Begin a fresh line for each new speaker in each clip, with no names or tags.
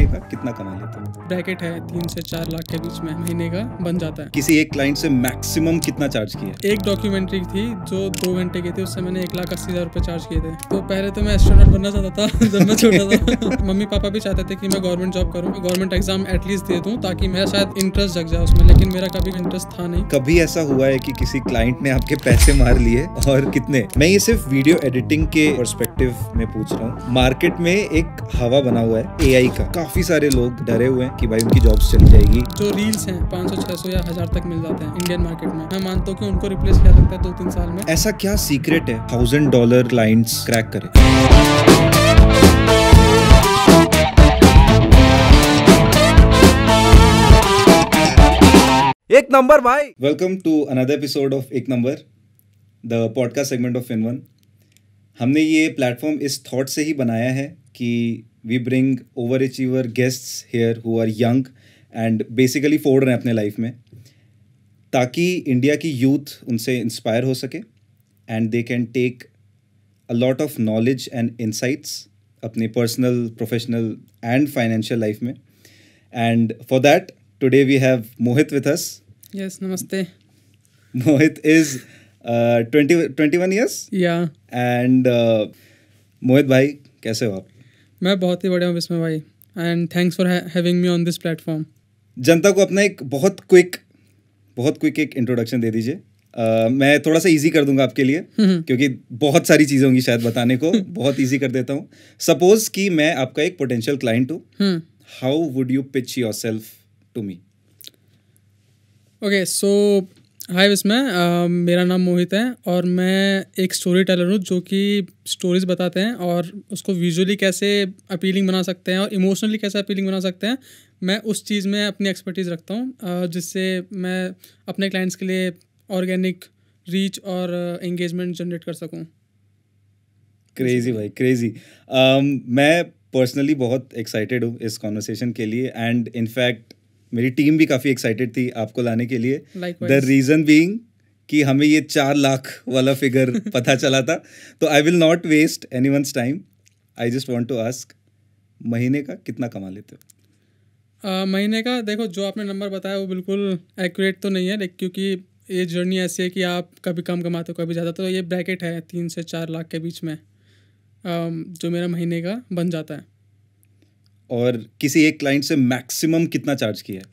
महीने का कितना कमा लेते हो?
ब्रैकेट है 3 से 4 लाख के बीच में महीने का बन जाता है।
किसी एक क्लाइंट से मैक्सिमम कितना चार्ज किया?
एक डॉक्यूमेंट्री थी जो 2 घंटे की थी, उससे मैंने 1,80,000 रुपये चार्ज किए थे। तो पहले तो मैं एस्ट्रोनॉट बनना चाहता था जब मैं छोटा था। मम्मी पापा भी चाहते थे कि मैं गवर्नमेंट जॉब करूँ, गवर्नमेंट एग्जाम एटलीस्ट दे दूँ ताकि मेरा शायद इंटरेस्ट जग जाए उसमें, लेकिन मेरा कभी इंटरेस्ट था नहीं।
कभी ऐसा हुआ है कि किसी क्लाइंट ने आपके पैसे मार लिए, और कितने? मैं ये सिर्फ वीडियो एडिटिंग के पर्सपेक्टिव में पूछ रहा हूँ। मार्केट में एक हवा बना हुआ है एआई का, काफी सारे लोग डरे हुए हैं कि भाई उनकी जॉब्स चली जाएगी।
जो रील्स हैं 500, 600 या 1000 तक मिल जाते हैं इंडियन मार्केट में। मैं मानता हूँ कि उनको रिप्लेस किया सकता है 2-3 साल में।
ऐसा क्या सीक्रेट है $1000 क्लाइंट्स क्रैक करें?
एक नंबर भाई।
Welcome to another episode of एक number, the podcast segment of FinOne। हमने ये प्लेटफॉर्म इस थॉट से ही बनाया है कि we bring over achiever guests here who are young and basically फोड़ रहे हैं अपने लाइफ में, ताकि इंडिया की यूथ उनसे इंस्पायर हो सके and they can take a lot of knowledge and insights अपने personal, professional and financial life में। And for that today we have Mohit with us.
Yes, namaste.
Mohit is 21 years?
या
And Mohit भाई, कैसे हो आप?
मैं बहुत ही बढ़िया हूँ विस्मय भाई, and thanks for having me on this platform.
जनता को अपना एक बहुत क्विक एक इंट्रोडक्शन दे दीजिए। मैं थोड़ा सा इजी कर दूंगा आपके लिए, क्योंकि बहुत सारी चीज़ें होंगी शायद बताने को। बहुत इजी कर देता हूँ। सपोज कि मैं आपका एक पोटेंशियल क्लाइंट हूँ, how would you pitch yourself to me?
Okay, so hi Vismay, मेरा नाम मोहित है और मैं एक स्टोरी टेलर हूँ जो कि स्टोरीज बताते हैं और उसको विजुअली कैसे अपीलिंग बना सकते हैं और इमोशनली कैसे अपीलिंग बना सकते हैं। मैं उस चीज़ में अपनी एक्सपर्टीज़ रखता हूँ, जिससे मैं अपने क्लाइंट्स के लिए ऑर्गेनिक रीच और एंगेजमेंट जनरेट कर सकूँ।
क्रेजी भाई, क्रेजी। मैं पर्सनली बहुत एक्साइटेड हूँ इस कॉन्वर्सेशन के लिए, एंड इनफैक्ट मेरी टीम भी काफ़ी एक्साइटेड थी आपको लाने के लिए। द रीज़न बीइंग कि हमें ये 4 लाख वाला फिगर पता चला था। तो I will not waste anyone's time. I just want to ask, महीने का कितना कमा लेते हो?
महीने का देखो, जो आपने नंबर बताया वो बिल्कुल एक्यूरेट तो नहीं है, लेकिन क्योंकि ये जर्नी ऐसी है कि आप कभी कम कमाते हो कभी ज़्यादा, तो ये ब्रैकेट है 3 से 4 लाख के बीच में जो मेरा महीने का बन जाता है।
और किसी एक क्लाइंट से मैक्सिमम कितना चार्ज किया है?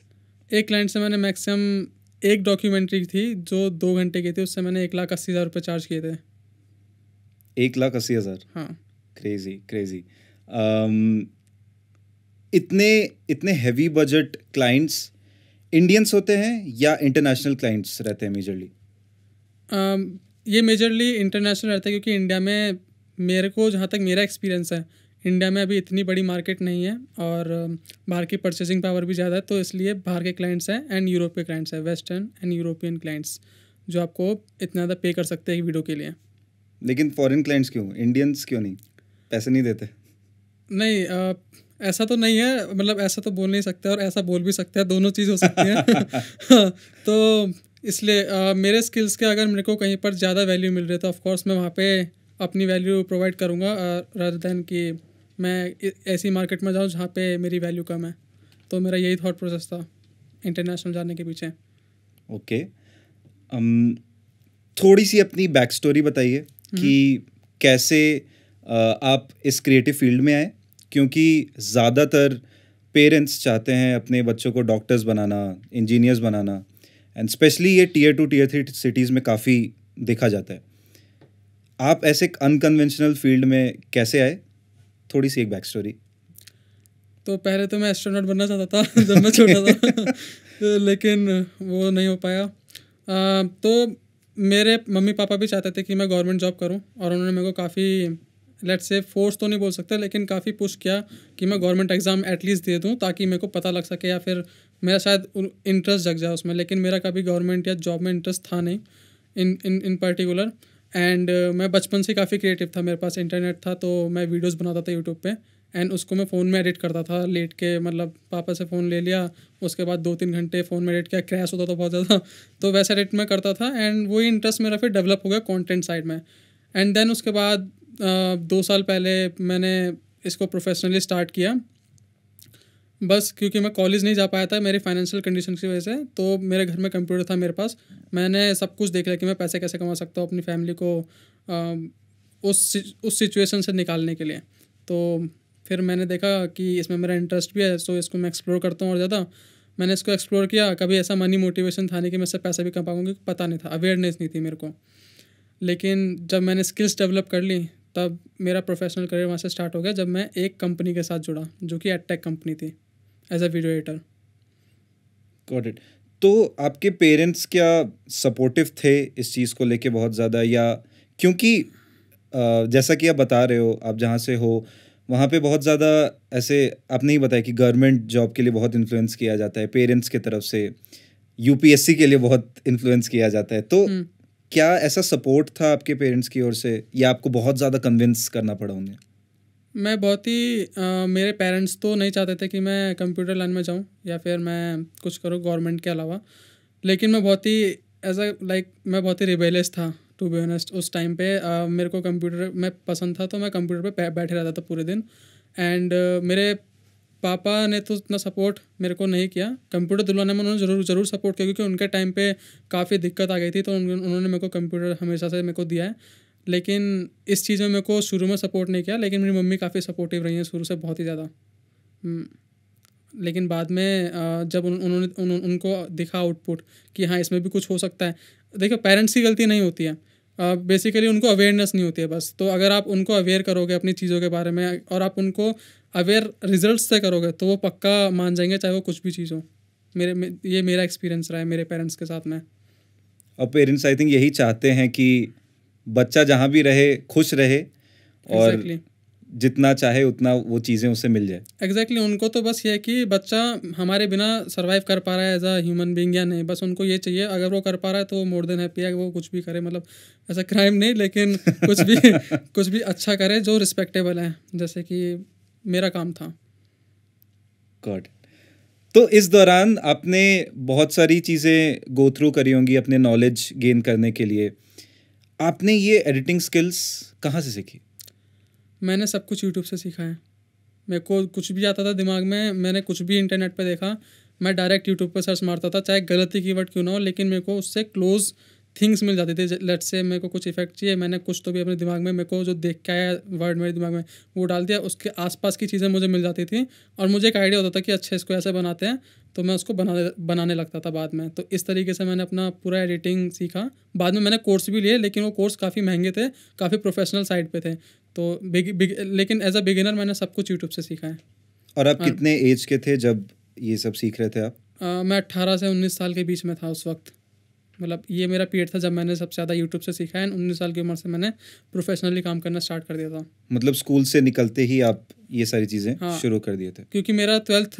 एक क्लाइंट से मैंने मैक्सिमम, एक डॉक्यूमेंट्री थी जो 2 घंटे की थी, उससे मैंने 1,80,000 रुपये चार्ज किए थे।
1,80,000?
हाँ।
क्रेजी। इतने हैवी बजट क्लाइंट्स इंडियंस होते हैं या इंटरनेशनल क्लाइंट्स रहते हैं मेजरली?
ये मेजरली इंटरनेशनल रहता है, क्योंकि इंडिया में मेरे को, जहाँ तक मेरा एक्सपीरियंस है, इंडिया में अभी इतनी बड़ी मार्केट नहीं है और बाहर की परचेसिंग पावर भी ज़्यादा है, तो इसलिए बाहर के क्लाइंट्स हैं एंड यूरोप के क्लाइंट्स हैं, वेस्टर्न एंड यूरोपियन क्लाइंट्स, जो आपको इतना ज़्यादा पे कर सकते हैं एक वीडियो के लिए।
लेकिन फॉरेन क्लाइंट्स क्यों, इंडियंस क्यों नहीं पैसे नहीं देते?
नहीं, ऐसा तो नहीं है, मतलब ऐसा तो बोल नहीं सकते और ऐसा बोल भी सकते हैं, दोनों चीज़ हो सकती है। तो इसलिए मेरे स्किल्स के अगर मेरे को कहीं पर ज़्यादा वैल्यू मिल रही है तो ऑफकोर्स मैं वहाँ पे अपनी वैल्यू प्रोवाइड करूँगा, रादर देन कि मैं ऐसी मार्केट में जाऊँ जहाँ पे मेरी वैल्यू कम है। तो मेरा यही थॉट प्रोसेस था इंटरनेशनल जाने के पीछे।
ओके, थोड़ी सी अपनी बैक स्टोरी बताइए कि कैसे आप इस क्रिएटिव फील्ड में आए, क्योंकि ज़्यादातर पेरेंट्स चाहते हैं अपने बच्चों को doctors banana, engineers banana, and specially ये Tier 2 Tier 3 सिटीज़ में काफ़ी देखा जाता है। आप ऐसे एक अनकन्वेंशनल फील्ड में कैसे आए? थोड़ी सी एक बैक स्टोरी।
तो पहले तो मैं एस्ट्रोनॉट बनना चाहता था जब मैं छोटा था लेकिन वो नहीं हो पाया। तो मेरे मम्मी पापा भी चाहते थे कि मैं गवर्नमेंट जॉब करूं और उन्होंने मेरे को काफ़ी, लेट्स से फोर्स तो नहीं बोल सकते, लेकिन काफ़ी पुश किया कि मैं गवर्नमेंट एग्ज़ाम एटलीस्ट दे दूं ताकि मेरे को पता लग सके या फिर मेरा शायद इंटरेस्ट जग जाए उसमें। लेकिन मेरा कभी गवर्नमेंट या जॉब में इंटरेस्ट था नहीं इन पर्टिकुलर। एंड मैं बचपन से काफ़ी क्रिएटिव था, मेरे पास इंटरनेट था तो मैं वीडियोस बनाता था यूट्यूब पे, एंड उसको मैं फ़ोन में एडिट करता था लेट के, मतलब पापा से फ़ोन ले लिया, उसके बाद 2-3 घंटे फ़ोन में एडिट किया, क्रैश होता था बहुत ज़्यादा, तो वैसा एडिट मैं करता था एंड वही इंटरेस्ट मेरा फिर डेवलप हो गया कंटेंट साइड में। एंड देन उसके बाद 2 साल पहले मैंने इसको प्रोफेशनली स्टार्ट किया बस क्योंकि मैं कॉलेज नहीं जा पाया था मेरी फाइनेंशियल कंडीशन की वजह से, तो मेरे घर में कंप्यूटर था मेरे पास। मैंने सब कुछ देख लिया कि मैं पैसे कैसे कमा सकता हूँ अपनी फैमिली को उस सिचुएशन से निकालने के लिए। तो फिर मैंने देखा कि इसमें मेरा इंटरेस्ट भी है, सो इसको मैं एक्सप्लोर करता हूँ और ज़्यादा। मैंने इसको एक्सप्लोर किया, कभी ऐसा मनी मोटिवेशन था नहीं कि मैं इससे पैसा भी कमा पाऊँगी, पता नहीं था, अवेयरनेस नहीं थी मेरे को। लेकिन जब मैंने स्किल्स डेवलप कर ली तब मेरा प्रोफेशनल करियर वहाँ से स्टार्ट हो गया, जब मैं एक कंपनी के साथ जुड़ा जो कि एडटेक कंपनी थी, as a video editor.
Got it. तो आपके पेरेंट्स क्या सपोर्टिव थे इस चीज़ को लेके बहुत ज़्यादा, या क्योंकि जैसा कि आप बता रहे हो, आप जहाँ से हो वहाँ पे बहुत ज़्यादा ऐसे आपने ही बताया कि गवर्नमेंट जॉब के लिए बहुत इन्फ्लुएंस किया जाता है पेरेंट्स की तरफ से, यूपीएससी के लिए बहुत इन्फ्लुएंस किया जाता है, तो क्या ऐसा सपोर्ट था आपके पेरेंट्स की ओर से, या आपको बहुत ज़्यादा कन्विंस करना पड़ा उन्हें?
मैं बहुत ही मेरे पेरेंट्स तो नहीं चाहते थे कि मैं कंप्यूटर लाइन में जाऊं या फिर मैं कुछ करूं गवर्नमेंट के अलावा, लेकिन मैं बहुत ही मैं बहुत ही रिबेलियस था टू बी ऑनेस्ट। उस टाइम पे मेरे को कंप्यूटर में पसंद था, तो मैं कंप्यूटर पे बैठे रहता था पूरे दिन। एंड मेरे पापा ने तो इतना सपोर्ट मेरे को नहीं किया, कंप्यूटर दिलवाने में उन्होंने ज़रूर सपोर्ट किया, क्योंकि उनके टाइम पे काफ़ी दिक्कत आ गई थी, तो उन्होंने मेरे को कंप्यूटर हमेशा से मेरे को दिया है। लेकिन इस चीज़ में मेरे को शुरू में सपोर्ट नहीं किया, लेकिन मेरी मम्मी काफ़ी सपोर्टिव रही हैं शुरू से, बहुत ही ज़्यादा। लेकिन बाद में जब उनको दिखा आउटपुट कि हाँ इसमें भी कुछ हो सकता है। देखो पेरेंट्स की गलती नहीं होती है, बेसिकली उनको अवेयरनेस नहीं होती है बस। तो अगर आप उनको अवेयर करोगे अपनी चीज़ों के बारे में और आप उनको अवेयर रिजल्ट से करोगे तो वो पक्का मान जाएंगे, चाहे वो कुछ भी चीज़ हो। ये मेरा एक्सपीरियंस रहा है मेरे पेरेंट्स के साथ में।
और पेरेंट्स आई थिंक यही चाहते हैं कि बच्चा जहाँ भी रहे खुश रहे, और
Exactly.
जितना चाहे उतना वो चीज़ें उसे मिल जाए।
एग्जैक्टली उनको तो बस ये है कि बच्चा हमारे बिना सर्वाइव कर पा रहा है एज अ ह्यूमन बीइंग या नहीं, बस उनको ये चाहिए। अगर वो कर पा रहा है तो मोर देन हैप्पी है, वो कुछ भी करे, मतलब ऐसा क्राइम नहीं, लेकिन कुछ भी अच्छा करे जो रिस्पेक्टेबल है, जैसे कि मेरा काम था।
गॉड। तो इस दौरान आपने बहुत सारी चीज़ें गो थ्रू करी होंगी अपने नॉलेज गेन करने के लिए। आपने ये एडिटिंग स्किल्स कहाँ से सीखी?
मैंने सब कुछ यूट्यूब से सीखा है। मेरे को कुछ भी आता था दिमाग में, मैंने कुछ भी इंटरनेट पे देखा, मैं डायरेक्ट यूट्यूब पे सर्च मारता था, चाहे गलत ही कीवर्ड क्यों ना हो, लेकिन मेरे को उससे क्लोज थिंग्स मिल जाती थी। लेट्स से मेरे को कुछ इफेक्ट चाहिए, मैंने कुछ तो भी अपने दिमाग में, मेरे को जो देख के आया वर्ड मेरे दिमाग में वो डाल दिया, उसके आसपास की चीज़ें मुझे मिल जाती थी और मुझे एक आइडिया होता था कि अच्छा इसको ऐसे बनाते हैं, तो मैं उसको बनाने लगता था बाद में। तो इस तरीके से मैंने अपना पूरा एडिटिंग सीखा। बाद में मैंने कोर्स भी लिए, लेकिन वो कोर्स काफ़ी महंगे थे, काफ़ी प्रोफेशनल साइड पे थे। तो लेकिन एज अ बिगिनर मैंने सब कुछ यूट्यूब से सीखा है।
और आप कितने एज के थे जब ये सब सीख रहे थे आप?
मैं 18 से 19 साल के बीच में था उस वक्त। मतलब ये मेरा पीरियड था जब मैंने सबसे ज़्यादा यूट्यूब से सीखा है। 19 साल की उम्र से मैंने प्रोफेशनली काम करना स्टार्ट कर दिया था।
मतलब स्कूल से निकलते ही आप ये सारी चीज़ें
हाँ,
शुरू कर दिए थे?
क्योंकि मेरा 12th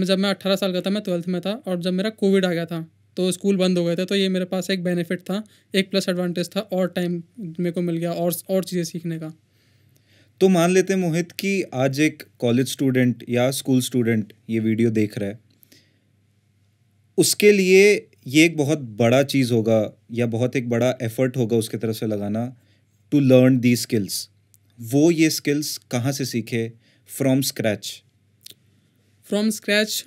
जब मैं 18 साल का था मैं 12th में था, और जब मेरा कोविड आ गया था तो स्कूल बंद हो गए थे, तो ये मेरे पास एक बेनिफिट था, एक प्लस एडवांटेज था, और टाइम मेरे को मिल गया और चीज़ें सीखने का।
तो मान लेते हैं मोहित कि आज एक कॉलेज स्टूडेंट या स्कूल स्टूडेंट ये वीडियो देख रहा है, उसके लिए ये एक बहुत बड़ा चीज़ होगा या बहुत एक बड़ा एफर्ट होगा उसके तरफ से लगाना टू लर्न दी स्किल्स। वो ये स्किल्स कहाँ से सीखे from scratch?
From scratch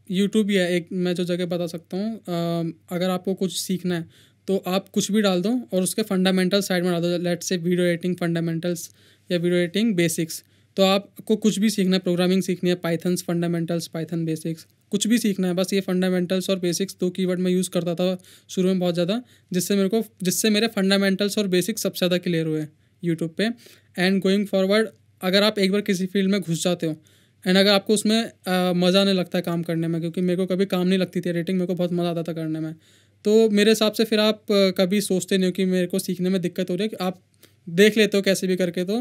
YouTube ही है एक मैं जो जगह बता सकता हूँ। अगर आपको कुछ सीखना है तो आप कुछ भी डाल दो और उसके फंडामेंटल साइड में डाल दो, let's say video editing fundamentals या वीडियो एडिटिंग बेसिक्स। तो आपको कुछ भी सीखना है, प्रोग्रामिंग सीखनी है, पाइथन्स फंडामेंटल्स, पाइथन बेसिक्स, कुछ भी सीखना है, बस ये फंडामेंटल्स और बेसिक्स 2 कीवर्ड मैं यूज़ करता था शुरू में बहुत ज़्यादा, जिससे मेरे फंडामेंटल्स और बेसिक्स सबसे ज़्यादा क्लियर हुए यूट्यूब पे। एंड गोइंग फॉरवर्ड, अगर आप एक बार किसी फील्ड में घुस जाते हो एंड अगर आपको उसमें मज़ा आने लगता है काम करने में, क्योंकि मेरे को कभी काम नहीं लगती थी एडिटिंग, मेरे को बहुत मज़ा आता था करने में, तो मेरे हिसाब से फिर आप कभी सोचते नहीं हो कि मेरे को सीखने में दिक्कत हो रही है, कि आप देख लेते हो कैसे भी करके तो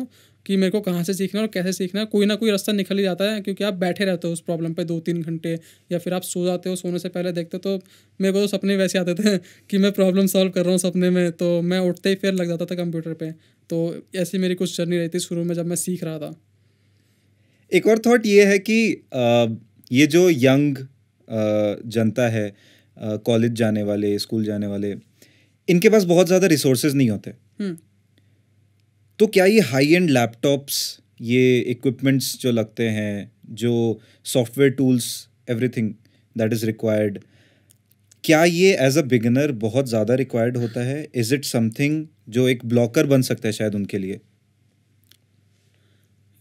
कि मेरे को कहाँ से सीखना है और कैसे सीखना है, कोई ना कोई रास्ता निकल ही जाता है, क्योंकि आप बैठे रहते हो उस प्रॉब्लम पे 2-3 घंटे, या फिर आप सो जाते हो, सोने से पहले देखते हो। तो मेरे को तो सपने वैसे आते थे कि मैं प्रॉब्लम सॉल्व कर रहा हूँ सपने में, तो मैं उठते ही फिर लग जाता था कंप्यूटर पर। तो ऐसी मेरी कुछ जर्नी रही थी शुरू में जब मैं सीख रहा था।
एक और थॉट ये है कि ये जो यंग जनता है, कॉलेज जाने वाले, स्कूल जाने वाले, इनके पास बहुत ज़्यादा रिसोर्सेज नहीं होते। तो क्या ये हाई एंड लैपटॉप्स, ये इक्विपमेंट्स जो लगते हैं, जो software tools, everything that is required, क्या ये एज अ बिगिनर बहुत ज़्यादा रिक्वायर्ड होता है? इज़ इट समथिंग जो एक ब्लॉकर बन सकता है शायद उनके लिए?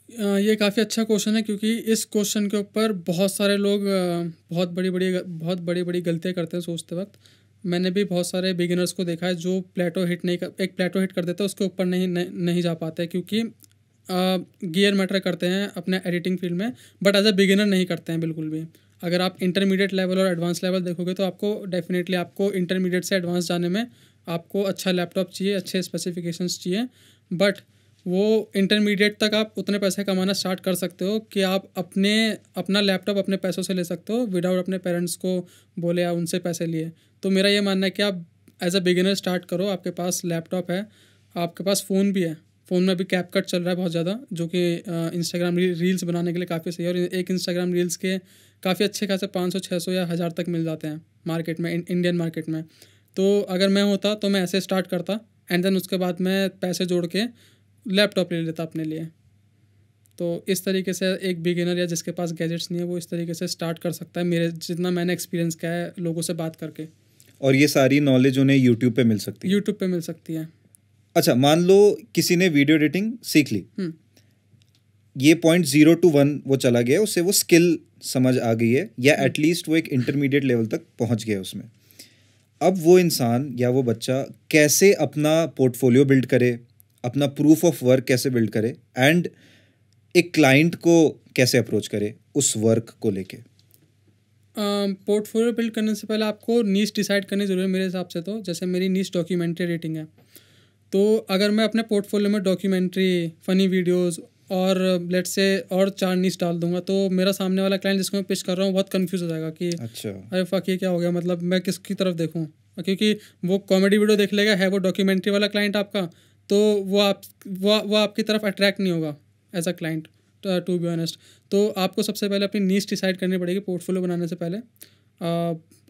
ये काफ़ी अच्छा क्वेश्चन है, क्योंकि इस क्वेश्चन के ऊपर बहुत सारे लोग बहुत बड़ी बड़ी गलतियाँ करते हैं सोचते वक्त। मैंने भी बहुत सारे बिगिनर्स को देखा है जो एक प्लेटो हिट कर देते हैं, उसके ऊपर नहीं जा पाते, क्योंकि गियर मैटर करते हैं अपने एडिटिंग फील्ड में, बट एज अ बिगिनर नहीं करते हैं बिल्कुल भी। अगर आप इंटरमीडिएट लेवल और एडवांस लेवल देखोगे तो आपको डेफिनेटली आपको इंटरमीडिएट से एडवांस जाने में आपको अच्छा लैपटॉप चाहिए, अच्छे स्पेसिफिकेशंस चाहिए। बट वो इंटरमीडिएट तक आप उतने पैसे कमाना स्टार्ट कर सकते हो कि आप अपना लैपटॉप अपने पैसों से ले सकते हो, विदाउट अपने पेरेंट्स को बोले या उनसे पैसे लिए। तो मेरा ये मानना है कि आप एज अ बिगिनर स्टार्ट करो। आपके पास लैपटॉप है, आपके पास फ़ोन भी है, फ़ोन में भी कैपकट चल रहा है बहुत ज़्यादा, जो कि इंस्टाग्राम रील्स बनाने के लिए काफ़ी सही है। और एक इंस्टाग्राम रील्स के काफ़ी अच्छे खासे 500 600 या 1000 तक मिल जाते हैं मार्केट में, इंडियन मार्केट में। तो अगर मैं होता तो मैं ऐसे स्टार्ट करता, एंड देन उसके बाद मैं पैसे जोड़ के लैपटॉप ले लेता अपने लिए। तो इस तरीके से एक बिगिनर या जिसके पास गैजेट्स नहीं है वो इस तरीके से स्टार्ट कर सकता है, मेरे जितना मैंने एक्सपीरियंस किया है लोगों से बात करके।
और ये सारी नॉलेज उन्हें यूट्यूब पे मिल सकती है?
यूट्यूब पे मिल सकती है।
अच्छा, मान लो किसी ने वीडियो एडिटिंग सीख ली, ये पॉइंट 0 to 1 वो चला गया, उससे वो स्किल समझ आ गई है, या एटलीस्ट वो एक इंटरमीडिएट लेवल तक पहुंच गया उसमें। अब वो इंसान या वो बच्चा कैसे अपना पोर्टफोलियो बिल्ड करे, अपना प्रूफ ऑफ वर्क कैसे बिल्ड करे, एंड एक क्लाइंट को कैसे अप्रोच करे उस वर्क को लेके?
पोर्टफोलियो बिल्ड करने से पहले आपको नीश डिसाइड करनी ज़रूरी है मेरे हिसाब से। तो जैसे मेरी नीश डॉक्यूमेंट्री एडिटिंग है, तो अगर मैं अपने पोर्टफोलियो में डॉक्यूमेंट्री, फ़नी वीडियोस और लेट्स से और 4 नीश डाल दूंगा, तो मेरा सामने वाला क्लाइंट जिसको मैं पिच कर रहा हूँ बहुत कंफ्यूज हो जाएगा कि
अच्छा,
अरे फक ये क्या हो गया, मतलब मैं किसकी तरफ देखूँ। क्योंकि वो कॉमेडी वीडियो देख लेगा, है वो डॉक्यूमेंट्री वाला क्लाइंट आपका, तो वो आपकी तरफ अट्रैक्ट नहीं होगा as a client, to be honest. तो आपको सबसे पहले अपनी नीश डिसाइड करनी पड़ेगी पोर्टफोलियो बनाने से पहले।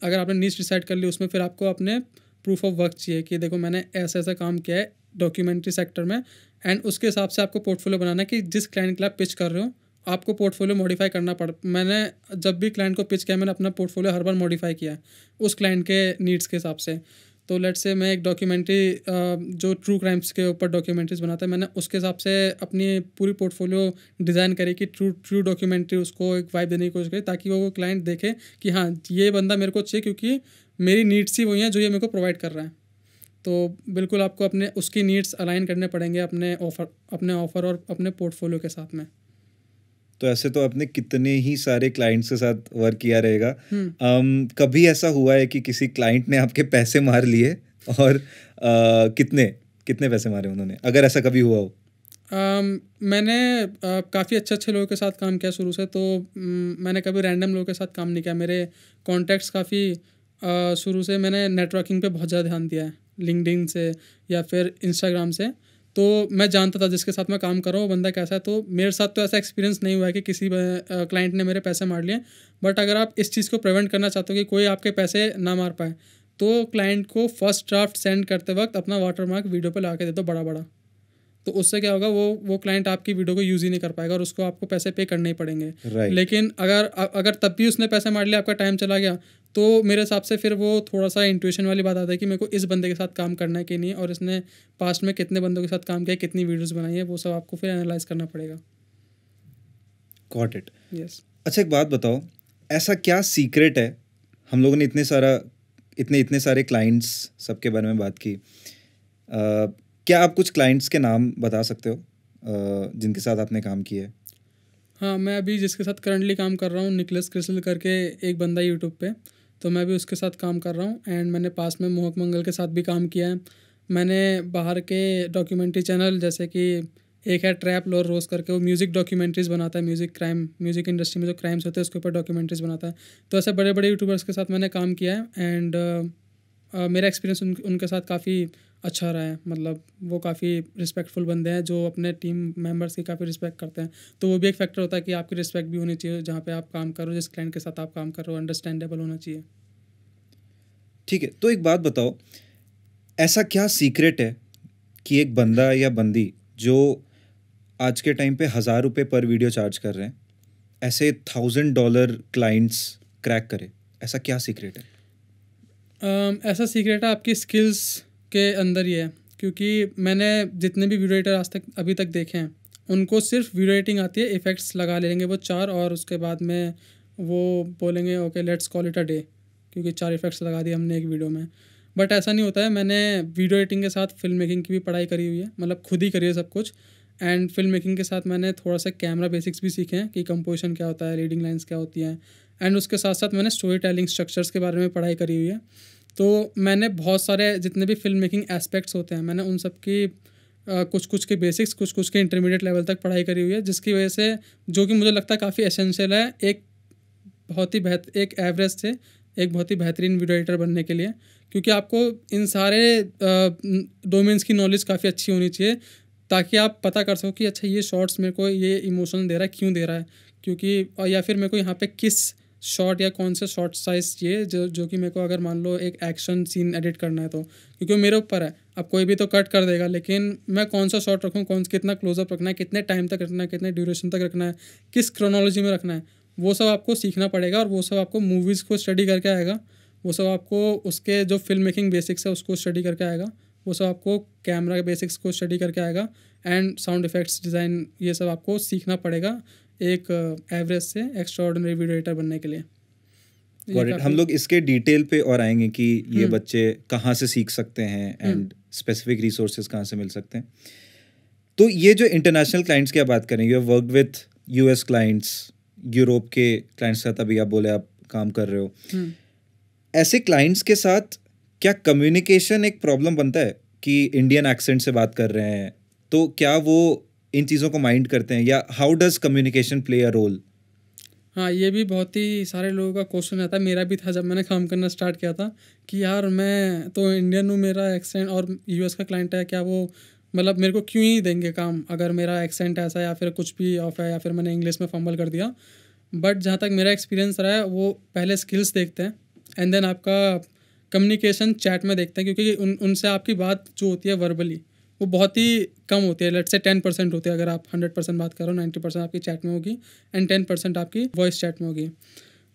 अगर आपने नीश डिसाइड कर ली, उसमें फिर आपको अपने प्रूफ ऑफ वर्क चाहिए कि देखो मैंने ऐसा ऐसा काम किया है डॉक्यूमेंट्री सेक्टर में, एंड उसके हिसाब से आपको पोर्टफोलियो बनाना है कि जिस क्लाइंट के लिए आप पिच कर रहे हो आपको पोर्टफोलियो मॉडिफाई करना मैंने जब भी क्लाइंट को पिच किया मैंने अपना पोर्टफोलियो हर बार मॉडिफाई किया है उस क्लाइंट के नीड्स के हिसाब से। तो लेट्स से मैं एक डॉक्यूमेंट्री जो ट्रू क्राइम्स के ऊपर डॉक्यूमेंट्रीज बनाता है, मैंने उसके हिसाब से अपनी पूरी पोर्टफोलियो डिज़ाइन करी कि ट्रू डॉक्यूमेंट्री उसको एक वाइब देने की कोशिश करी, ताकि वो क्लाइंट देखे कि हाँ ये बंदा मेरे को चाहिए, क्योंकि मेरी नीड्स ही वही हैं जो ये मेरे को प्रोवाइड कर रहा है। तो बिल्कुल आपको अपने उसकी नीड्स अलाइन करने पड़ेंगे अपने ऑफ़र और अपने पोर्टफोलियो के साथ में।
तो ऐसे तो आपने कितने ही सारे क्लाइंट्स के साथ वर्क किया रहेगा। कभी ऐसा हुआ है कि किसी क्लाइंट ने आपके पैसे मार लिए, और कितने कितने पैसे मारे उन्होंने, अगर ऐसा कभी हुआ हो?
मैंने काफ़ी अच्छे लोगों के साथ काम किया शुरू से, तो मैंने कभी रैंडम लोगों के साथ काम नहीं किया। मेरे कॉन्टैक्ट्स काफ़ी शुरू से मैंने नेटवर्किंग पे बहुत ज़्यादा ध्यान दिया है, लिंक्डइन से या फिर इंस्टाग्राम से। तो मैं जानता था जिसके साथ मैं काम कर रहा हूँ वो बंदा कैसा है। तो मेरे साथ तो ऐसा एक्सपीरियंस नहीं हुआ है कि किसी क्लाइंट ने मेरे पैसे मार लिए। बट अगर आप इस चीज़ को प्रिवेंट करना चाहते हो कि कोई आपके पैसे ना मार पाए, तो क्लाइंट को फर्स्ट ड्राफ्ट सेंड करते वक्त अपना वाटरमार्क वीडियो पे ला के दे दो बड़ा बड़ा। तो उससे क्या होगा, वो क्लाइंट आपकी वीडियो को यूज़ ही नहीं कर पाएगा और उसको आपको पैसे पे करने ही पड़ेंगे। लेकिन अगर तब भी उसने पैसे मार लिया, आपका टाइम चला गया, तो मेरे हिसाब से फिर वो थोड़ा सा इंट्यूशन वाली बात आता है कि मेरे को इस बंदे के साथ काम करना है कि नहीं, और इसने पास्ट में कितने बंदों के साथ काम किया, कितनी वीडियोस बनाई है, वो सब आपको फिर एनालाइज करना पड़ेगा।
Got it.
यस।
अच्छा, एक बात बताओ, ऐसा क्या सीक्रेट है, हम लोगों ने इतने सारे क्लाइंट्स सबके बारे में बात की, क्या आप कुछ क्लाइंट्स के नाम बता सकते हो जिनके साथ आपने काम किया है?
हाँ, मैं अभी जिसके साथ करंटली काम कर रहा हूँ, निकलस क्रिसल करके एक बंदा यूट्यूब पे, तो मैं भी उसके साथ काम कर रहा हूँ। एंड मैंने पास में मोहक मंगल के साथ भी काम किया है। मैंने बाहर के डॉक्यूमेंट्री चैनल जैसे कि एक है ट्रैप लॉर रोज करके, वो म्यूज़िक डॉक्यूमेंट्रीज़ बनाता है, म्यूज़िक इंडस्ट्री में जो क्राइम्स होते हैं उसके ऊपर डॉक्यूमेंट्रीज़ बनाता है। तो ऐसे बड़े बड़े यूट्यूबर्स के साथ मैंने काम किया है। एंड मेरा एक्सपीरियंस उनके साथ काफ़ी अच्छा रहा है। मतलब वो काफ़ी रिस्पेक्टफुल बंदे हैं जो अपने टीम मेंबर्स की काफ़ी रिस्पेक्ट करते हैं। तो वो भी एक फैक्टर होता है कि आपकी रिस्पेक्ट भी होनी चाहिए जहाँ पे आप काम कर रहे हो, जिस क्लाइंट के साथ आप काम कर रहे हो, अंडरस्टैंडेबल होना चाहिए।
ठीक है, तो एक बात बताओ, ऐसा क्या सीक्रेट है कि एक बंदा या बंदी जो आज के टाइम पे 1000 रुपये पर वीडियो चार्ज कर रहे हैं, ऐसे $1,000 क्लाइंट्स क्रैक करे? ऐसा क्या सीक्रेट है?
ऐसा सीक्रेट है आपकी स्किल्स के अंदर ही है, क्योंकि मैंने जितने भी वीडियो एडिटर आज तक अभी तक देखे हैं उनको सिर्फ वीडियो एडिटिंग आती है, इफ़ेक्ट्स लगा लेंगे वो 4 और उसके बाद में वो बोलेंगे okay let's call it a day, क्योंकि 4 इफ़ेक्ट्स लगा दिए हमने एक वीडियो में। बट ऐसा नहीं होता है। मैंने वीडियो एडिटिंग के साथ फिल्म मेकिंग की भी पढ़ाई करी हुई है, मतलब खुद ही करी है सब कुछ। एंड फिल्म मेकिंग के साथ मैंने थोड़ा सा कैमरा बेसिक्स भी सीखे हैं कि कंपोजिशन क्या होता है, रीडिंग लाइंस क्या होती हैं। एंड उसके साथ साथ मैंने स्टोरी टेलिंग स्ट्रक्चर्स के बारे में पढ़ाई करी हुई है। तो मैंने बहुत सारे जितने भी फिल्म मेकिंग एस्पेक्ट्स होते हैं मैंने उन सब की कुछ कुछ के बेसिक्स, कुछ कुछ के इंटरमीडिएट लेवल तक पढ़ाई करी हुई है, जिसकी वजह से जो कि मुझे लगता है काफ़ी एसेंशियल है एक एवरेज से एक बहुत ही बेहतरीन वीडियो एडिटर बनने के लिए। क्योंकि आपको इन सारे डोमेन्स की नॉलेज काफ़ी अच्छी होनी चाहिए ताकि आप पता कर सको कि अच्छा ये शॉर्ट्स मेरे को ये इमोशन दे रहा है, क्यों दे रहा है, क्योंकि या फिर मेरे को यहाँ पे किस शॉट या कौन से शॉट साइज चाहिए जो कि मेरे को अगर मान लो एक एक्शन सीन एडिट करना है तो, क्योंकि मेरे ऊपर है। अब कोई भी तो कट कर देगा, लेकिन मैं कौन सा शॉट रखूँ, कितना क्लोजअप रखना है, कितने टाइम तक रखना है, कितने ड्यूरेशन तक रखना है, किस क्रोनोलॉजी में रखना है, वो सब आपको सीखना पड़ेगा। और वो सब आपको मूवीज़ को स्टडी करके आएगा, वो सब आपको उसके जो फिल्म मेकिंग बेसिक्स है उसको स्टडी करके आएगा, वो सब आपको कैमरा के बेसिक्स को स्टडी करके आएगा, एंड साउंड इफ़ेक्ट्स डिज़ाइन ये सब आपको सीखना पड़ेगा एक एवरेज से एक्स्ट्राऑर्डिनरी वीडियो एडिटर बनने के लिए।
हम लोग इसके डिटेल पे और आएंगे कि ये बच्चे कहाँ से सीख सकते हैं एंड स्पेसिफिक रिसोर्सेज कहाँ से मिल सकते हैं। तो ये जो इंटरनेशनल क्लाइंट्स की आप बात करें, you have worked with US clients, Europe के क्लाइंट्स के साथ अभी आप बोले आप काम कर रहे हो। ऐसे क्लाइंट्स के साथ क्या कम्युनिकेशन एक प्रॉब्लम बनता है कि इंडियन एक्सेंट से बात कर रहे हैं, तो क्या वो इन चीज़ों को माइंड करते हैं, या how does communication play a role?
हाँ, ये भी बहुत ही सारे लोगों का क्वेश्चन आता है, मेरा भी था जब मैंने काम करना स्टार्ट किया था कि यार मैं तो इंडियन हूँ, मेरा एक्सेंट और यूएस का क्लाइंट है, क्या वो मतलब मेरे को क्यों ही देंगे काम अगर मेरा एक्सेंट ऐसा है या फिर कुछ भी ऑफ है या फिर मैंने इंग्लिश में फंबल कर दिया। बट जहाँ तक मेरा एक्सपीरियंस रहा है वो पहले स्किल्स देखते हैं एंड देन आपका कम्युनिकेशन चैट में देखते हैं, क्योंकि उनसे आपकी बात जो होती है वर्बली वो बहुत ही कम होती है। लेट्स से 10% होती है अगर आप 100% बात करो, 90% आपकी चैट में होगी एंड 10% आपकी वॉइस चैट में होगी।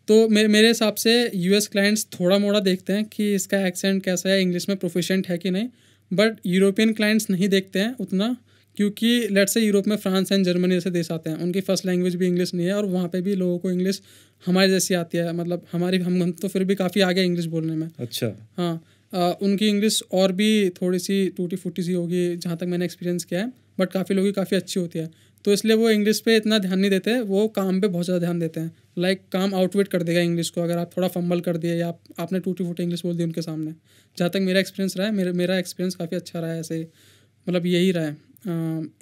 तो मेरे हिसाब से यूएस क्लाइंट्स थोड़ा मोड़ा देखते हैं कि इसका एक्सेंट कैसा है, इंग्लिश में प्रोफिशिएंट है कि नहीं। बट यूरोपियन क्लाइंट्स नहीं देखते हैं उतना, क्योंकि लेट्स से यूरोप में फ्रांस एंड जर्मनी जैसे देश आते हैं, उनकी फर्स्ट लैंग्वेज भी इंग्लिश नहीं है और वहाँ पे भी लोगों को इंग्लिश हमारे जैसी आती है, मतलब हम तो फिर भी काफ़ी आगे इंग्लिश बोलने में।
अच्छा।
हाँ, उनकी इंग्लिश और भी थोड़ी सी टूटी फूटी सी होगी जहाँ तक मैंने एक्सपीरियंस किया है, बट काफ़ी लोगों की काफ़ी अच्छी होती है। तो इसलिए वो इंग्लिश पे इतना ध्यान नहीं देते, वो काम पे बहुत ज़्यादा ध्यान देते हैं। लाइक काम आउटवेट कर देगा इंग्लिश को अगर आप थोड़ा फंबल कर दिए या आपने टूटी फूटी इंग्लिश बोल दी उनके सामने। जहाँ तक मेरा एक्सपीरियंस रहा है, मेरा एक्सपीरियंस काफ़ी अच्छा रहा है ऐसे, मतलब यही रहा है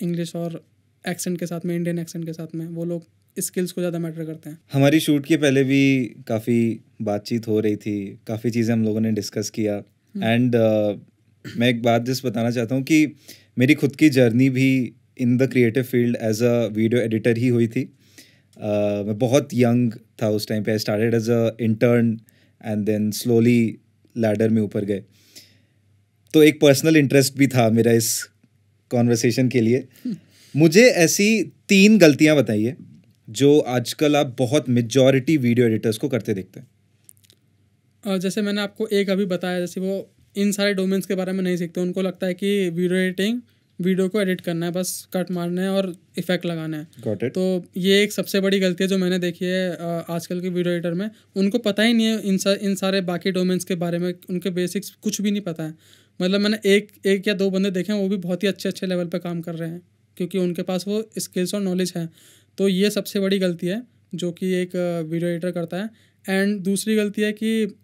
इंग्लिश और एक्सेंट के साथ में, इंडियन एक्सेंट के साथ में वो लोग स्किल्स को ज़्यादा मैटर करते हैं।
हमारी शूट के पहले भी काफ़ी बातचीत हो रही थी, काफ़ी चीज़ें हम लोगों ने डिस्कस किया एंड मैं एक बात जस्ट बताना चाहता हूँ कि मेरी खुद की जर्नी भी in the creative field as a video editor ही हुई थी। मैं बहुत यंग था उस टाइम पे। I started as a intern and then slowly ladder में ऊपर गए। तो एक पर्सनल इंटरेस्ट भी था मेरा इस कॉन्वर्सेशन के लिए। मुझे ऐसी 3 गलतियाँ बताइए जो आजकल आप बहुत मेजॉरिटी वीडियो एडिटर्स को करते देखते हैं।
जैसे मैंने आपको एक अभी बताया, जैसे वो इन सारे डोमेन्स के बारे में नहीं सीखते, उनको लगता है कि वीडियो एडिटिंग वीडियो को एडिट करना है, बस कट मारना है और इफेक्ट लगाना है।
Got it.
तो ये एक सबसे बड़ी गलती है जो मैंने देखी है आजकल के वीडियो एडिटर में। उनको पता ही नहीं है इन सारे बाकी डोमेन्स के बारे में, उनके बेसिक्स कुछ भी नहीं पता है। मतलब मैंने एक या 2 बंदे देखे हैं, वो भी बहुत ही अच्छे लेवल पर काम कर रहे हैं क्योंकि उनके पास वो स्किल्स और नॉलेज है। तो ये सबसे बड़ी गलती है जो कि एक वीडियो एडिटर करता है। एंड दूसरी गलती है कि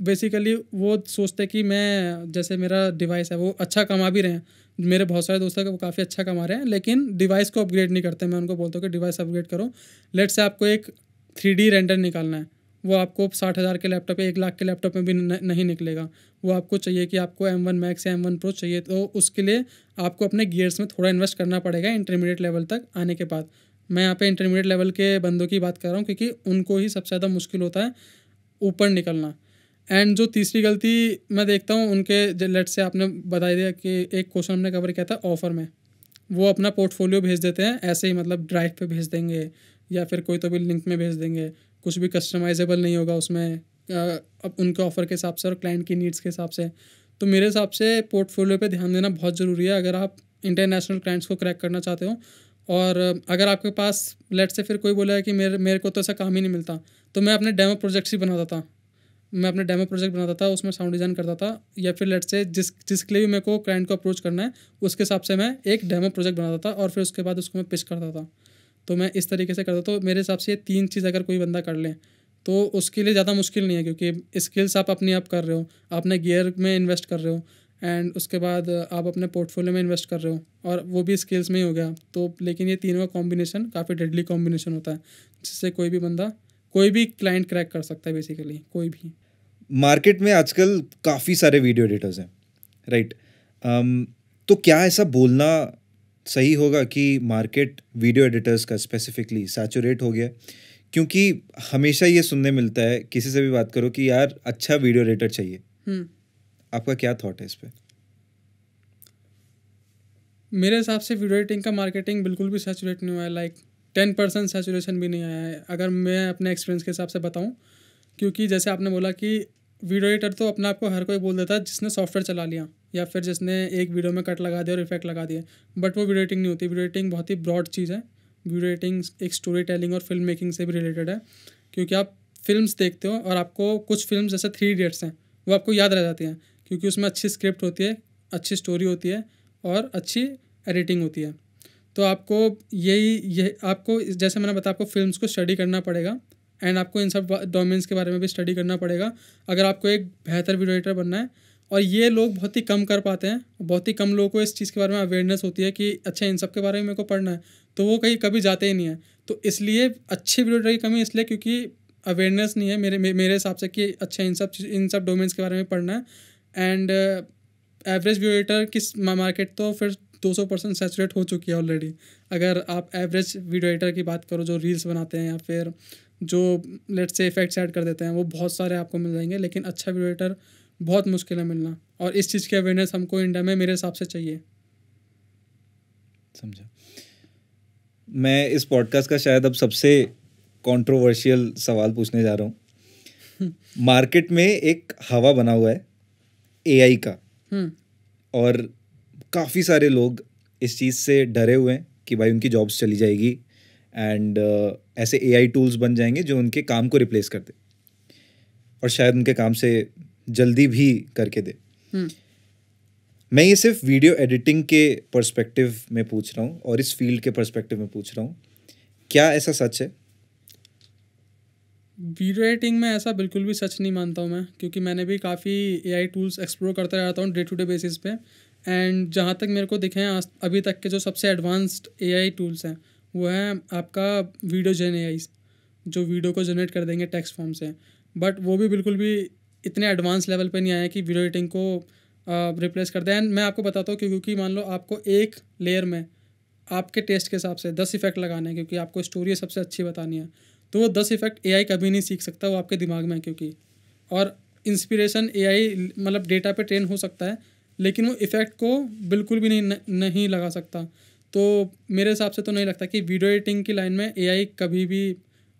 बेसिकली वो सोचते हैं कि मैं, जैसे मेरा डिवाइस है वो अच्छा कमा भी रहे हैं, मेरे बहुत सारे दोस्त हैं वो काफ़ी अच्छा कमा रहे हैं, लेकिन डिवाइस को अपग्रेड नहीं करते। मैं उनको बोलता हूँ कि डिवाइस अपग्रेड करो। लेट्स से आपको एक 3D रेंडर निकालना है, वो आपको 60,000 के लैपटॉप या 1 लाख के लैपटॉप में भी नहीं निकलेगा। वो आपको चाहिए कि आपको M1 Max या M1 Pro चाहिए, तो उसके लिए आपको अपने गियर्स में थोड़ा इन्वेस्ट करना पड़ेगा इंटरमीडिएट लेवल तक आने के बाद। मैं यहाँ पे इंटरमीडिएट लेवल के बंदों की बात कर रहा हूँ क्योंकि उनको ही सबसे ज़्यादा मुश्किल होता है ऊपर निकलना। एंड जो तीसरी गलती मैं देखता हूँ उनके, लेट से आपने बता दिया कि एक क्वेश्चन हमने कवर किया था ऑफर में, वो अपना पोर्टफोलियो भेज देते हैं ऐसे ही, मतलब ड्राइव पे भेज देंगे या फिर कोई तो भी लिंक में भेज देंगे, कुछ भी कस्टमाइजेबल नहीं होगा उसमें अब उनके ऑफ़र के हिसाब से और क्लाइंट की नीड्स के हिसाब से। तो मेरे हिसाब से पोर्टफोलियो पे ध्यान देना बहुत ज़रूरी है अगर आप इंटरनेशनल क्लाइंट्स को क्रैक करना चाहते हो। और अगर आपके पास लेट से फिर कोई बोला है कि मेरे को तो ऐसा काम ही नहीं मिलता, तो मैं अपने डेमो प्रोजेक्ट्स ही बनाता था। मैं अपने डेमो प्रोजेक्ट बनाता था, उसमें साउंड डिज़ाइन करता था, या फिर लेट से जिसके लिए भी मेरे को क्लाइंट को अप्रोच करना है उसके हिसाब से मैं एक डेमो प्रोजेक्ट बनाता था और फिर उसके बाद उसको मैं पिच करता था। तो मैं इस तरीके से करता। तो मेरे हिसाब से ये 3 चीज़ अगर कोई बंदा कर ले तो उसके लिए ज़्यादा मुश्किल नहीं है, क्योंकि स्किल्स आप अपनी आप कर रहे हो, आप अपने गियर में इन्वेस्ट कर रहे हो, एंड उसके बाद आप अपने पोर्टफोलियो में इन्वेस्ट कर रहे हो, और वो भी स्किल्स में ही हो गया। तो लेकिन ये तीनों का कॉम्बिनेशन काफ़ी डेडली कॉम्बिनेशन होता है, जिससे कोई भी बंदा कोई भी क्लाइंट क्रैक कर सकता है, बेसिकली कोई भी।
मार्केट में आजकल काफ़ी सारे वीडियो एडिटर्स हैं, राइट? तो क्या ऐसा बोलना सही होगा कि मार्केट वीडियो एडिटर्स का स्पेसिफिकली सैचुरेट हो गया? क्योंकि हमेशा ये सुनने मिलता है, किसी से भी बात करो कि यार अच्छा वीडियो एडिटर चाहिए। आपका क्या थॉट है इस पे?
मेरे हिसाब से वीडियो एडिटिंग का मार्केटिंग बिल्कुल भी सैचुरेट नहीं हुआ है, लाइक 10% सैचुरेशन भी नहीं आया है, अगर मैं अपने एक्सपीरियंस के हिसाब से बताऊं। क्योंकि जैसे आपने बोला कि वीडियो एडिटर तो अपने आप को हर कोई बोल देता है जिसने सॉफ्टवेयर चला लिया, या फिर जिसने एक वीडियो में कट लगा दिया और इफेक्ट लगा दिए, बट वो वीडियो एडिटिंग नहीं होती। वीडियो एडिटिंग बहुत ही ब्रॉड चीज़ है। वीडियो एडिटिंग एक स्टोरी टेलिंग और फिल्म मेकिंग से भी रिलेटेड है, क्योंकि आप फिल्म्स देखते हो और आपको कुछ फिल्म जैसे 3 इडियट्स हैं वो आपको याद रह जाती हैं, क्योंकि उसमें अच्छी स्क्रिप्ट होती है, अच्छी स्टोरी होती है और अच्छी एडिटिंग होती है। तो आपको ये आपको जैसे मैंने बताया, आपको फिल्म्स को स्टडी करना पड़ेगा, एंड आपको इन सब डोमेन्स के बारे में भी स्टडी करना पड़ेगा अगर आपको एक बेहतर वीडियो एडिटर बनना है। और ये लोग बहुत ही कम कर पाते हैं, बहुत ही कम लोगों को इस चीज़ के बारे में अवेयरनेस होती है कि अच्छा इन सब के बारे में मेरे को पढ़ना है, तो वो कहीं कभी जाते ही नहीं है। तो इसलिए अच्छी वीडियो एडिटर की कमी इसलिए क्योंकि अवेयरनेस नहीं है मेरे हिसाब से कि अच्छा इन सब डोमेन्स के बारे में पढ़ना है। एंड एवरेज वीडियो एडिटर की मार्केट तो फिर 200% सैचुरेट हो चुकी है ऑलरेडी। अगर आप एवरेज वीडियो एडिटर की बात करो जो रील्स बनाते हैं या फिर जो लेट से इफेक्ट्स ऐड कर देते हैं, वो बहुत सारे आपको मिल जाएंगे, लेकिन अच्छा वीडियो एडिटर बहुत मुश्किल है मिलना, और इस चीज़ की अवेयरनेस हमको इंडिया में मेरे हिसाब से चाहिए।
समझा। मैं इस पॉडकास्ट का शायद अब सबसे कंट्रोवर्शियल सवाल पूछने जा रहा हूँ। मार्केट में एक हवा बना हुआ है एआई का, और काफ़ी सारे लोग इस चीज़ से डरे हुए हैं कि भाई उनकी जॉब्स चली जाएगी, एंड ऐसे एआई टूल्स बन जाएंगे जो उनके काम को रिप्लेस कर दे, और शायद उनके काम से जल्दी भी करके दे। मैं ये सिर्फ वीडियो एडिटिंग के पर्सपेक्टिव में पूछ रहा हूँ और इस फील्ड के पर्सपेक्टिव में पूछ रहा हूँ, क्या ऐसा सच है?
वीडियो एडिटिंग में ऐसा बिल्कुल भी सच नहीं मानता हूँ मैं, क्योंकि मैंने भी काफ़ी एआई टूल्स एक्सप्लोर करता रहता हूँ डे टू डे बेसिस पे, एंड जहाँ तक मेरे को दिखे हैं अभी तक के जो सबसे एडवांस्ड एआई टूल्स हैं वो हैं आपका वीडियो जेन एआई, जो वीडियो को जनरेट कर देंगे टेक्स्ट फॉर्म से। बट वो भी बिल्कुल भी इतने एडवांस लेवल पे नहीं आया कि वीडियो एडिटिंग को रिप्लेस कर दें। एंड मैं आपको बताता हूँ क्योंकि मान लो आपको एक लेयर में आपके टेस्ट के हिसाब से 10 इफेक्ट लगाने हैं, क्योंकि आपको स्टोरी सबसे अच्छी बतानी है, तो वो 10 इफेक्ट एआई कभी नहीं सीख सकता, वो आपके दिमाग में है क्योंकि। और इंस्पिरेशन एआई मतलब डेटा पे ट्रेन हो सकता है, लेकिन वो इफ़ेक्ट को बिल्कुल भी नहीं लगा सकता। तो मेरे हिसाब से तो नहीं लगता कि वीडियो एडिटिंग की लाइन में एआई कभी भी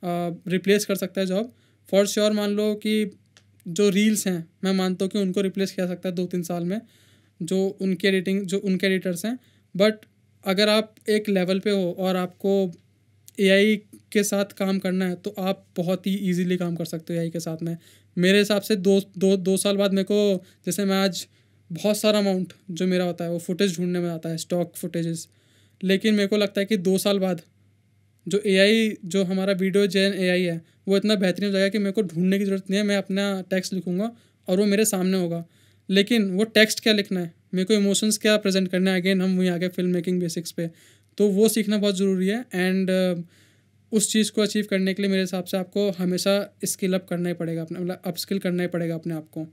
रिप्लेस कर सकता है जॉब। फॉर श्योर मान लो कि जो रील्स हैं मैं मानता हूँ कि उनको रिप्लेस किया सकता है 2-3 साल में, जो उनके एडिटर्स हैं। बट अगर आप एक लेवल पे हो और आपको एआई के साथ काम करना है तो आप बहुत ही इजीली काम कर सकते हो एआई के साथ में। मेरे हिसाब से दो साल बाद मेरे को, जैसे मैं आज बहुत सारा अमाउंट जो मेरा होता है वो फुटेज ढूंढने में आता है, स्टॉक फुटेजेस, लेकिन मेरे को लगता है कि 2 साल बाद जो एआई जो हमारा वीडियो जेन एआई है वो इतना बेहतरीन हो जाएगा कि मेरे को ढूंढने की ज़रूरत नहीं है, मैं अपना टेक्स्ट लिखूँगा और वो मेरे सामने होगा। लेकिन वो टेक्स्ट क्या लिखना है, मेरे को इमोशंस क्या प्रेजेंट करना है, अगेन हम वहीं आगे फिल्म मेकिंग बेसिक्स पे, तो वो सीखना बहुत ज़रूरी है। एंड उस चीज़ को अचीव करने के लिए मेरे हिसाब से आपको हमेशा स्किल अप करना ही पड़ेगा, अपना मतलब अप स्किल करना ही पड़ेगा अपने आप को।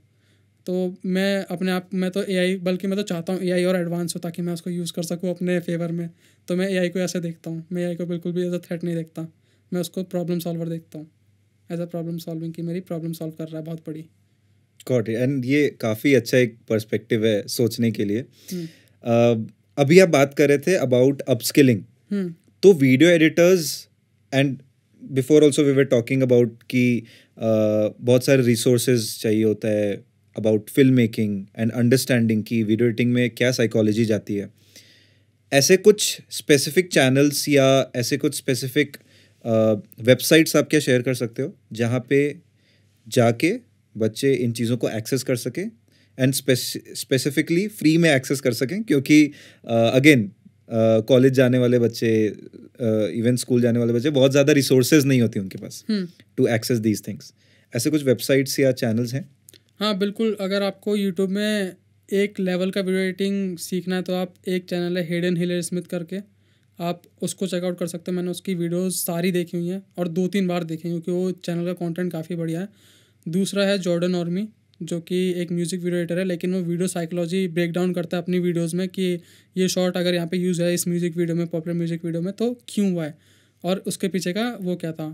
तो मैं तो एआई, बल्कि मैं तो चाहता हूँ एआई और एडवांस हो ताकि मैं उसको यूज़ कर सकूँ अपने फेवर में। तो मैं एआई को ऐसे देखता हूँ, मैं एआई को बिल्कुल भी एज अ थ्रेट नहीं देखता, मैं उसको प्रॉब्लम सॉल्वर देखता हूँ, एज अ प्रॉब्लम सॉल्विंग की मेरी प्रॉब्लम सॉल्व कर रहा है बहुत बड़ी।
Got it. एंड ये काफ़ी अच्छा एक पर्सपेक्टिव है सोचने के लिए। अभी आप बात कर रहे थे अबाउट अपस्किलिंग, तो video editors and before also we were talking about कि बहुत सारे रिसोर्सेज चाहिए होता है about film making and understanding कि वीडियो एडिटिंग में क्या साइकोलॉजी जाती है. ऐसे कुछ स्पेसिफिक चैनल्स या ऐसे कुछ स्पेसिफिक वेबसाइट्स आप क्या शेयर कर सकते हो जहाँ पे जाके बच्चे इन चीज़ों को एक्सेस कर सकें एंड स्पेसिफिकली फ्री में एक्सेस कर सकें, क्योंकि अगेन कॉलेज जाने वाले बच्चे, इवन स्कूल जाने वाले बच्चे, बहुत ज़्यादा रिसोर्सेज नहीं होती उनके पास टू एक्सेस दीज थिंग्स. ऐसे कुछ वेबसाइट्स या चैनल्स हैं?
हाँ बिल्कुल, अगर आपको यूट्यूब में एक लेवल का वीडियो एडिटिंग सीखना है तो आप, एक चैनल है हेडन हिलर स्मिथ करके, आप उसको चेकआउट कर सकते हो. मैंने उसकी वीडियोस सारी देखी हुई हैं और 2-3 बार देखी हैं, क्योंकि वो चैनल का कंटेंट काफ़ी बढ़िया है. दूसरा है जॉर्डन ऑर्मी, जो कि एक म्यूज़िक वीडियो एडिटर है, लेकिन वो वीडियो साइकोलॉजी ब्रेक डाउन करता है अपनी वीडियोज़ में कि ये शॉट अगर यहाँ पे यूज़ है इस म्यूज़िक वीडियो में, पॉपुलर म्यूज़िक वीडियो में, तो क्यों हुआ है और उसके पीछे का वो क्या था,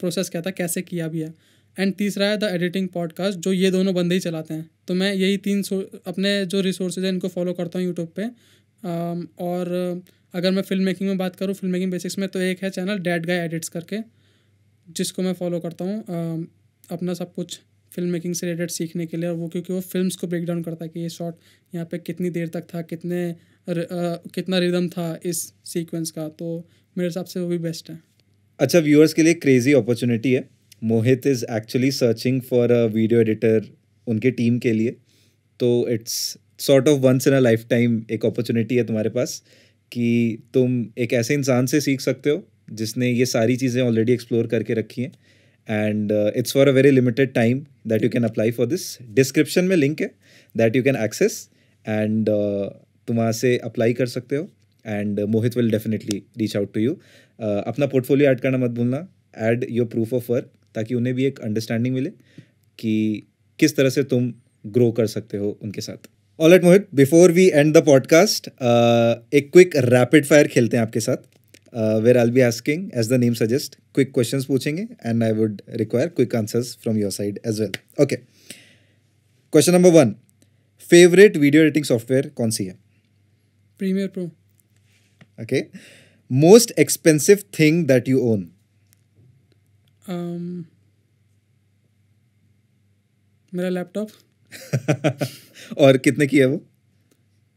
प्रोसेस क्या था, कैसे किया भी है. एंड तीसरा है द एडिटिंग पॉडकास्ट, जो ये दोनों बंदे ही चलाते हैं. तो मैं यही अपने जो रिसोर्सेज हैं इनको फॉलो करता हूँ यूट्यूब पे. और अगर मैं फिल्म मेकिंग में बात करूँ, फिल्म मेकिंग बेसिक्स में, तो एक है चैनल डैड गाय एडिट्स करके, जिसको मैं फॉलो करता हूँ अपना सब कुछ फिल्म मेकिंग से रिलेटेड सीखने के लिए. और वो क्योंकि वो फिल्म्स को ब्रेक डाउन करता है कि ये शॉट यहाँ पे कितनी देर तक था, कितना रिदम था इस सीक्वेंस का, तो मेरे हिसाब से वो भी बेस्ट है.
अच्छा, व्यूअर्स के लिए क्रेजी अपॉर्चुनिटी है. Mohit is actually searching for a video editor उनके टीम के लिए. तो it's sort of once in a lifetime एक अपॉर्चुनिटी है तुम्हारे पास कि तुम एक ऐसे इंसान से सीख सकते हो जिसने ये सारी चीज़ें ऑलरेडी एक्सप्लोर करके रखी हैं. And it's for a very limited time that you can apply for this. Description में लिंक है that you can access and तुम वहाँ से अप्लाई कर सकते हो. And Mohit will definitely reach out to you. अपना पोर्टफोलियो ऐड करना मत भूलना, add your proof of work, ताकि उन्हें भी एक अंडरस्टैंडिंग मिले कि किस तरह से तुम ग्रो कर सकते हो उनके साथ. Alright Mohit, before we end the podcast एक क्विक रैपिड फायर खेलते हैं आपके साथ, where I will be asking as the name suggest quick questions पूछेंगे and I would require quick answers from your side as well. Okay, question number 1, favourite video editing software कौन सी है?
Premiere pro.
Okay, most expensive thing that you own?
मेरा laptop.
और कितने की है वो?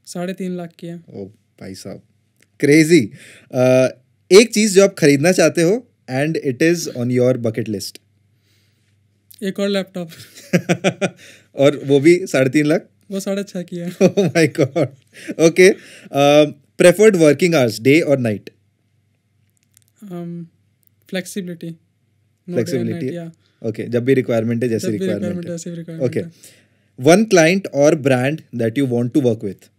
3.5 लाख की है.
ओ भाई साहब, क्रेजी. एक चीज जो आप खरीदना चाहते हो and it is on your bucket list?
एक और लैपटॉप.
और वो भी 3.5 लाख?
वो 6.5 की है.
Oh my god. Okay, preferred working hours, day और नाइट?
फ्लेक्सिबिलिटी.
फ्लेक्सिबिलिटी. ओके, जब भी रिक्वायरमेंट है, जैसे रिक्वायरमेंट है. ओके, वन क्लाइंट और brand that you want to work with?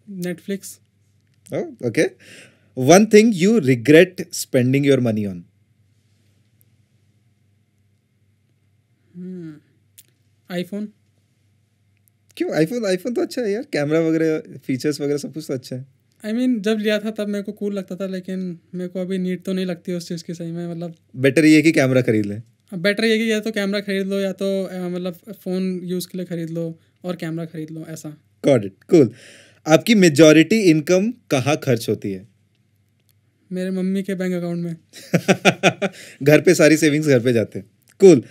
Netflix.
Okay, one thing you regret spending your money on?
IPhone.
क्यों iPhone? IPhone तो अच्छा है यार, कैमरा वगैरह, फीचर्स वगैरह सब कुछ तो अच्छा है.
I mean, जब लिया था तब मेरे को कूल लगता था, लेकिन मेरे को अभी नीड तो नहीं लगती उस चीज़ की. सही में मतलब
बेटर ये कि कैमरा खरीद लें.
बेटर ये कि या तो कैमरा खरीद लो या तो मतलब फ़ोन यूज़ के लिए खरीद लो और कैमरा खरीद लो, ऐसा.
Got it, cool. आपकी मेजॉरिटी इनकम कहाँ खर्च होती है?
मेरे मम्मी के बैंक अकाउंट में.
घर पे सारी सेविंग्स घर पे जाते हैं. कूल.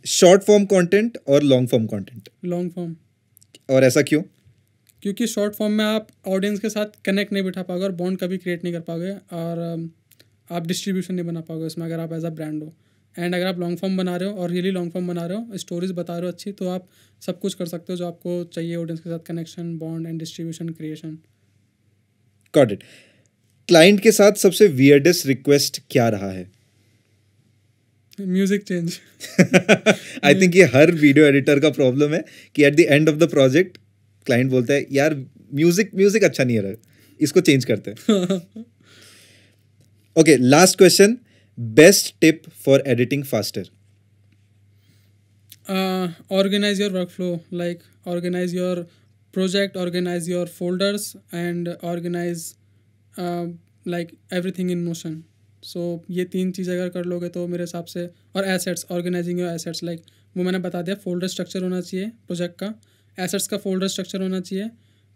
शॉर्ट फॉर्म कंटेंट और long form content?
Long form.
और ऐसा क्यों?
क्योंकि शॉर्ट फॉर्म में आप ऑडियंस के साथ कनेक्ट नहीं बिठा पाओगे और बॉन्ड कभी क्रिएट नहीं कर पाओगे, और आप डिस्ट्रीब्यूशन नहीं बना पाओगे उसमें अगर आप एज अ ब्रांड हो. एंड अगर आप लॉन्ग फॉर्म बना रहे हो और रियली लॉन्ग फॉर्म बना रहे हो, स्टोरीज बता रहे हो अच्छी, तो आप सब कुछ कर सकते हो जो आपको चाहिए ऑडियंस के साथ, connection, bond and distribution creation.
Got it. Client के साथ सबसे वियर्डेस्ट रिक्वेस्ट क्या रहा है?
Music change.
आई थिंक ये हर वीडियो एडिटर का प्रॉब्लम है कि at the end of the project client बोलता है यार म्यूजिक अच्छा नहीं है, इसको चेंज करते हैं. Okay, last question, best tip for editing faster?
Organise your workflow, like organise your project, organise your folders and organise like everything in motion. So ये 3 चीज़ अगर कर लोगे तो मेरे हिसाब से, और assets, organising your assets, like वो मैंने बता दिया, फोल्डर स्ट्रक्चर होना चाहिए प्रोजेक्ट का, एसेट्स का फोल्डर स्ट्रक्चर होना चाहिए,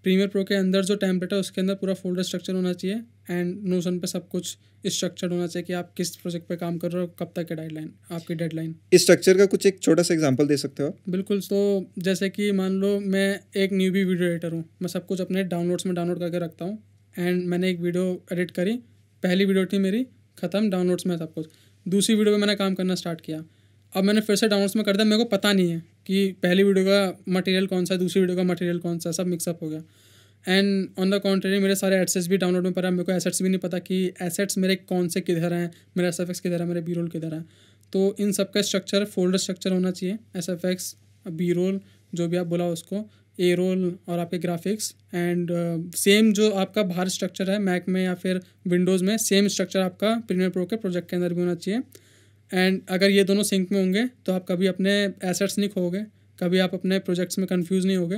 प्रीमियर प्रो के अंदर जो टेम्पलेट है उसके अंदर पूरा फोल्डर स्ट्रक्चर होना चाहिए, एंड नोशन पे सब कुछ स्ट्रक्चर्ड होना चाहिए कि आप किस प्रोजेक्ट पे काम कर रहे हो, कब तक है डेडलाइन, आपकी डेडलाइन।
इस स्ट्रक्चर का कुछ एक छोटा सा एग्जांपल दे सकते हो आप?
बिल्कुल। तो जैसे कि मान लो मैं एक न्यूबी वीडियो एडिटर हूँ, मैं सब कुछ अपने डाउनलोड्स में डाउनलोड करके रखता हूँ, एंड मैंने एक वीडियो एडिट करी, पहली वीडियो थी मेरी, ख़त्म, डाउनलोड्स में सब कुछ। दूसरी वीडियो पे मैंने काम करना स्टार्ट किया, अब मैंने फिर से डाउनलोड्स में कर दिया, मेरे को पता नहीं है कि पहली वीडियो का मटेरियल कौन सा है, दूसरी वीडियो का मटेरियल कौन सा है, सब मिक्सअप हो गया। एंड ऑन द कॉन्ट्रेरी मेरे सारे एसेट्स भी डाउनलोड में पड़ा है, मेरे को एसेट्स भी नहीं पता कि एसेट्स मेरे कौन से किधर हैं, मेरा SFX किधर है, मेरे बी रोल किधर है। तो इन सब का स्ट्रक्चर फोल्डर स्ट्रक्चर होना चाहिए, SFX, बी रोल, जो भी आप बोला उसको, ए रोल और आपके ग्राफिक्स, एंड सेम जो आपका बाहर स्ट्रक्चर है मैक में या फिर विंडोज़ में, सेम स्ट्रक्चर आपका प्रीमियर प्रो के प्रोजेक्ट के अंदर भी होना चाहिए। एंड अगर ये दोनों सिंक में होंगे तो आप कभी अपने एसेट्स नहीं खोओगे, कभी आप अपने प्रोजेक्ट्स में कंफ्यूज नहीं होगे।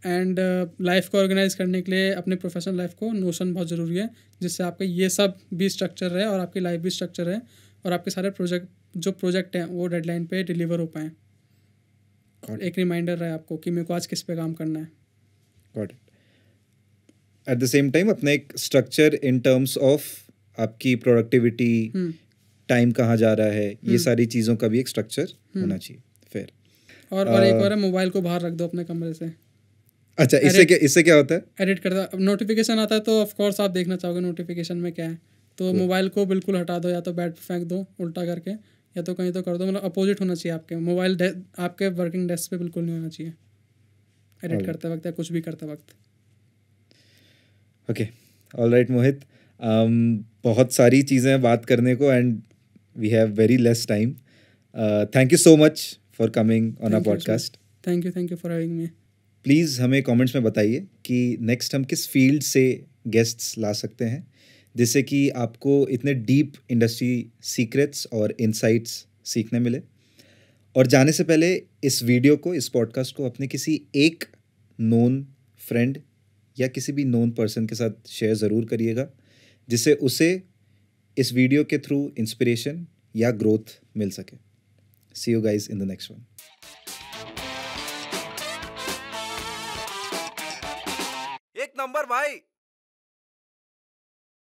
एंड लाइफ को ऑर्गेनाइज करने के लिए अपने प्रोफेशनल लाइफ को नोशन बहुत ज़रूरी है, जिससे आपका ये सब भी स्ट्रक्चर रहे और आपकी लाइफ भी स्ट्रक्चर है, और आपके सारे प्रोजेक्ट हैं वो डेडलाइन पे डिलीवर हो पाएँ। एक रिमाइंडर रहे आपको कि मेरे को आज किस पे काम करना है।
Got it. At the same time अपना एक स्ट्रक्चर इन टर्म्स ऑफ आपकी प्रोडक्टिविटी, टाइम कहाँ जा रहा है, ये सारी चीज़ों का भी एक स्ट्रक्चर होना चाहिए। फिर
और एक और है, मोबाइल को बाहर रख दो अपने कमरे से।
अच्छा, इससे क्या होता है?
एडिट करता, नोटिफिकेशन आता है तो ऑफ कोर्स आप देखना चाहोगे नोटिफिकेशन में क्या है, तो मोबाइल को बिल्कुल हटा दो, या तो बेड पे फेंक दो उल्टा करके, या तो कहीं तो कर दो, मतलब अपोजिट होना चाहिए आपके मोबाइल, आपके वर्किंग डेस्क पे बिल्कुल नहीं होना चाहिए एडिट करते वक्त या कुछ भी करते वक्त।
ओके, ऑलराइट मोहित, बहुत सारी चीज़ें बात करने को, and we have very less time. Thank you so much for coming on our podcast.
Thank you for having me.
Please हमें कमेंट्स में बताइए कि नेक्स्ट हम किस फील्ड से गेस्ट्स ला सकते हैं, जिससे कि आपको इतने डीप इंडस्ट्री सीक्रेट्स और इनसाइट्स सीखने मिले। और जाने से पहले इस वीडियो को, इस पॉडकास्ट को अपने किसी एक नोन फ्रेंड या किसी भी नोन पर्सन के साथ शेयर ज़रूर करिएगा, जिससे उसे इस वीडियो के थ्रू इंस्पिरेशन या ग्रोथ मिल सके। See you guys in the next one.
एक नंबर भाई।